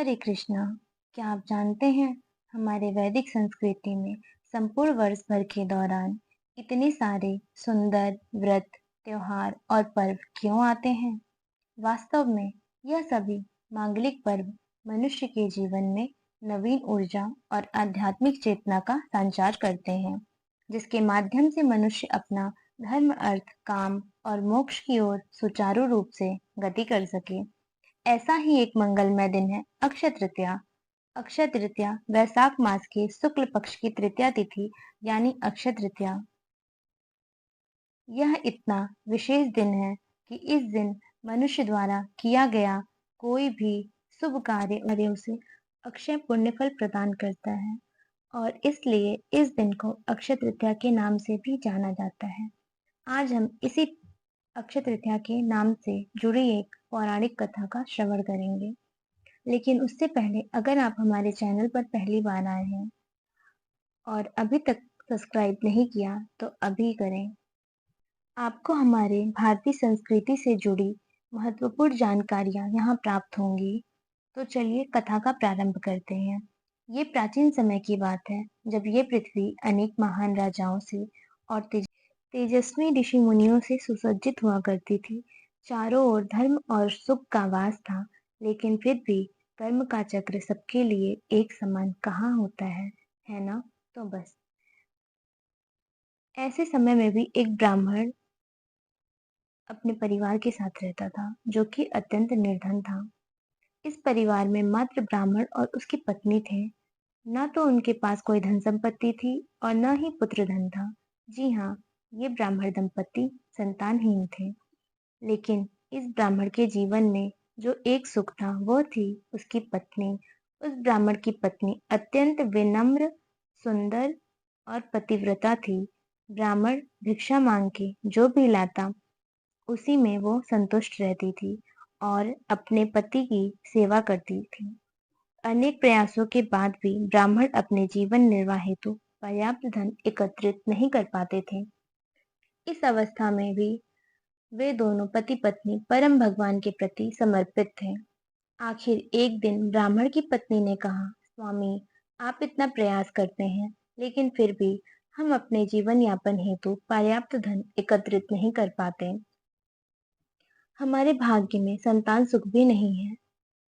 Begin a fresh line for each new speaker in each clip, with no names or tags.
हरे कृष्णा। क्या आप जानते हैं हमारे वैदिक संस्कृति में संपूर्ण वर्ष भर के दौरान इतने सारे सुंदर व्रत, त्योहार और पर्व क्यों आते हैं? वास्तव में यह सभी मांगलिक पर्व मनुष्य के जीवन में नवीन ऊर्जा और आध्यात्मिक चेतना का संचार करते हैं, जिसके माध्यम से मनुष्य अपना धर्म, अर्थ, काम और मोक्ष की ओर सुचारू रूप से गति कर सके। ऐसा ही एक मंगलमय दिन है अक्षय तृतीया। अक्षय तृतीया वैशाख मास के शुक्ल पक्ष की तृतीया तिथि यानी अक्षय तृतीया। यह इतना विशेष दिन है कि इस दिन मनुष्य द्वारा किया गया कोई भी शुभ कार्य उसे अक्षय पुण्य फल प्रदान करता है और इसलिए इस दिन को अक्षय तृतीया के नाम से भी जाना जाता है। आज हम इसी अक्षय तृतीया के नाम से जुड़ी एक पौराणिक कथा का श्रवण करेंगे। लेकिन उससे पहले अगर आप हमारे चैनल पर पहली बार आए हैं और अभी तक सब्सक्राइब नहीं किया तो अभी करें। आपको हमारे भारतीय संस्कृति से जुड़ी महत्वपूर्ण जानकारियां यहाँ प्राप्त होंगी। तो चलिए कथा का प्रारंभ करते हैं। ये प्राचीन समय की बात है जब ये पृथ्वी अनेक महान राजाओं से और तेजस्वी ऋषि मुनियों से सुसज्जित हुआ करती थी। चारों ओर धर्म और सुख का वास था, लेकिन फिर भी कर्म का चक्र सबके लिए एक समान कहाँ होता है ना? तो बस ऐसे समय में भी एक ब्राह्मण अपने परिवार के साथ रहता था, जो कि अत्यंत निर्धन था। इस परिवार में मात्र ब्राह्मण और उसकी पत्नी थे। न तो उनके पास कोई धन संपत्ति थी और न ही पुत्र धन था। जी हाँ, ये ब्राह्मण दंपति संतानहीन थे। लेकिन इस ब्राह्मण के जीवन में जो एक सुख था वह थी उसकी पत्नी। उस ब्राह्मण की पत्नी अत्यंत विनम्र, सुंदर और पतिव्रता थी। ब्राह्मण भिक्षा मांग के जो भी लाता उसी में वो संतुष्ट रहती थी और अपने पति की सेवा करती थी। अनेक प्रयासों के बाद भी ब्राह्मण अपने जीवन निर्वाह हेतु पर्याप्त धन एकत्रित नहीं कर पाते थे। इस अवस्था में भी वे दोनों पति पत्नी परम भगवान के प्रति समर्पित थे। आखिर एक दिन ब्राह्मण की पत्नी ने कहा, स्वामी, आप इतना प्रयास करते हैं, लेकिन फिर भी हम अपने जीवन यापन हेतु पर्याप्त धन एकत्रित नहीं कर पाते। हमारे भाग्य में संतान सुख भी नहीं है।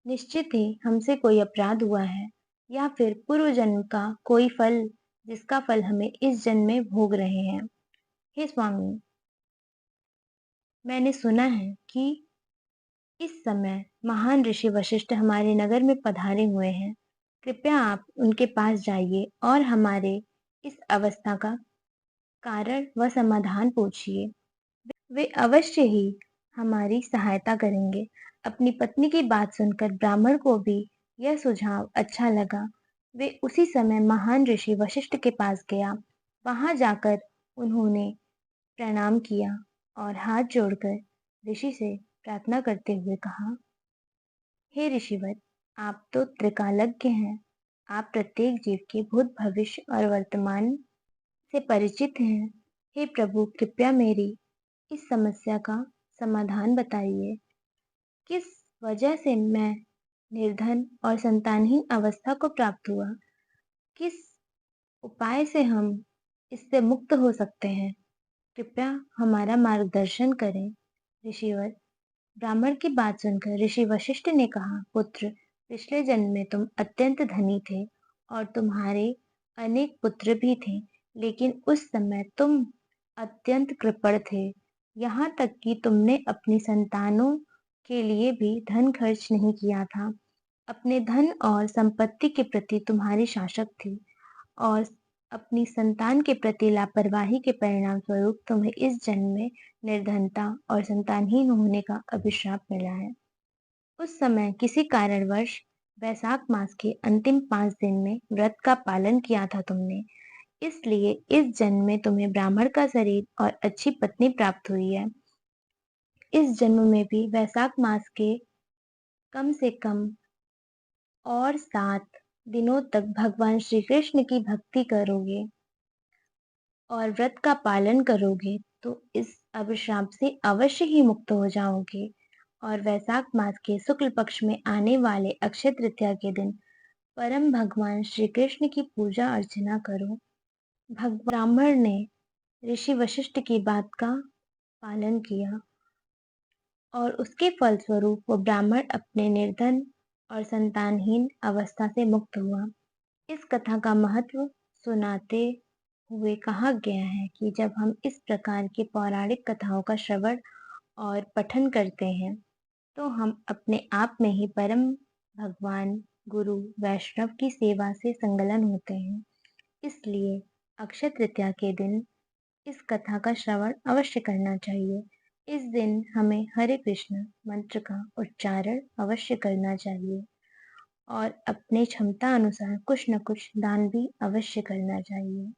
निश्चित ही हमसे कोई अपराध हुआ है या फिर पूर्व जन्म का कोई फल, जिसका फल हमें इस जन्म में भोग रहे हैं। हे स्वामी, मैंने सुना है कि इस समय महान ऋषि वशिष्ठ हमारे नगर में पधारे हुए हैं। कृपया आप उनके पास जाइए और हमारे इस अवस्था का कारण व समाधान पूछिए। वे अवश्य ही हमारी सहायता करेंगे। अपनी पत्नी की बात सुनकर ब्राह्मण को भी यह सुझाव अच्छा लगा। वे उसी समय महान ऋषि वशिष्ठ के पास गया। वहां जाकर उन्होंने प्रणाम किया और हाथ जोड़कर ऋषि से प्रार्थना करते हुए कहा, हे ऋषिवर, आप तो त्रिकालज्ञ हैं। आप प्रत्येक जीव के भूत, भविष्य और वर्तमान से परिचित हैं। हे प्रभु, कृपया मेरी इस समस्या का समाधान बताइए। किस वजह से मैं निर्धन और संतानहीन अवस्था को प्राप्त हुआ? किस उपाय से हम इससे मुक्त हो सकते हैं? कृपया हमारा मार्गदर्शन करें। ऋषिवर, ब्राह्मण की बात सुनकर ऋषि वशिष्ठ ने कहा, पुत्र, पिछले जन्म में तुम अत्यंत धनी थे और तुम्हारे अनेक पुत्र भी थे, लेकिन उस समय तुम अत्यंत कृपण थे। यहाँ तक कि तुमने अपनी संतानों के लिए भी धन खर्च नहीं किया था। अपने धन और संपत्ति के प्रति तुम्हारी शासक थी और अपनी संतान के प्रति लापरवाही के परिणाम स्वरूप तुम्हें इस जन्म में निर्धनता और संतानहीन होने का अभिशाप मिला है। उस समय किसी कारणवश वैशाख मास के अंतिम 5 दिन में व्रत का पालन किया था तुमने, इसलिए इस जन्म में तुम्हें ब्राह्मण का शरीर और अच्छी पत्नी प्राप्त हुई है। इस जन्म में भी वैशाख मास के कम से कम और 7 दिनों तक भगवान श्री कृष्ण की भक्ति करोगे और व्रत का पालन करोगे तो इस अभिशाप से अवश्य ही मुक्त हो जाओगे और वैशाख मास के शुक्ल पक्ष में आने वाले अक्षय तृतीया के दिन परम भगवान श्री कृष्ण की पूजा अर्चना करो। ब्राह्मण ने ऋषि वशिष्ठ की बात का पालन किया और उसके फलस्वरूप वो ब्राह्मण अपने निर्धन और संतानहीन अवस्था से मुक्त हुआ। इस कथा का महत्व सुनाते हुए कहा गया है कि जब हम इस प्रकार की पौराणिक कथाओं का श्रवण और पठन करते हैं तो हम अपने आप में ही परम भगवान, गुरु, वैष्णव की सेवा से संलग्न होते हैं। इसलिए अक्षय तृतीया के दिन इस कथा का श्रवण अवश्य करना चाहिए। इस दिन हमें हरे कृष्ण मंत्र का उच्चारण अवश्य करना चाहिए और अपने क्षमता अनुसार कुछ न कुछ दान भी अवश्य करना चाहिए।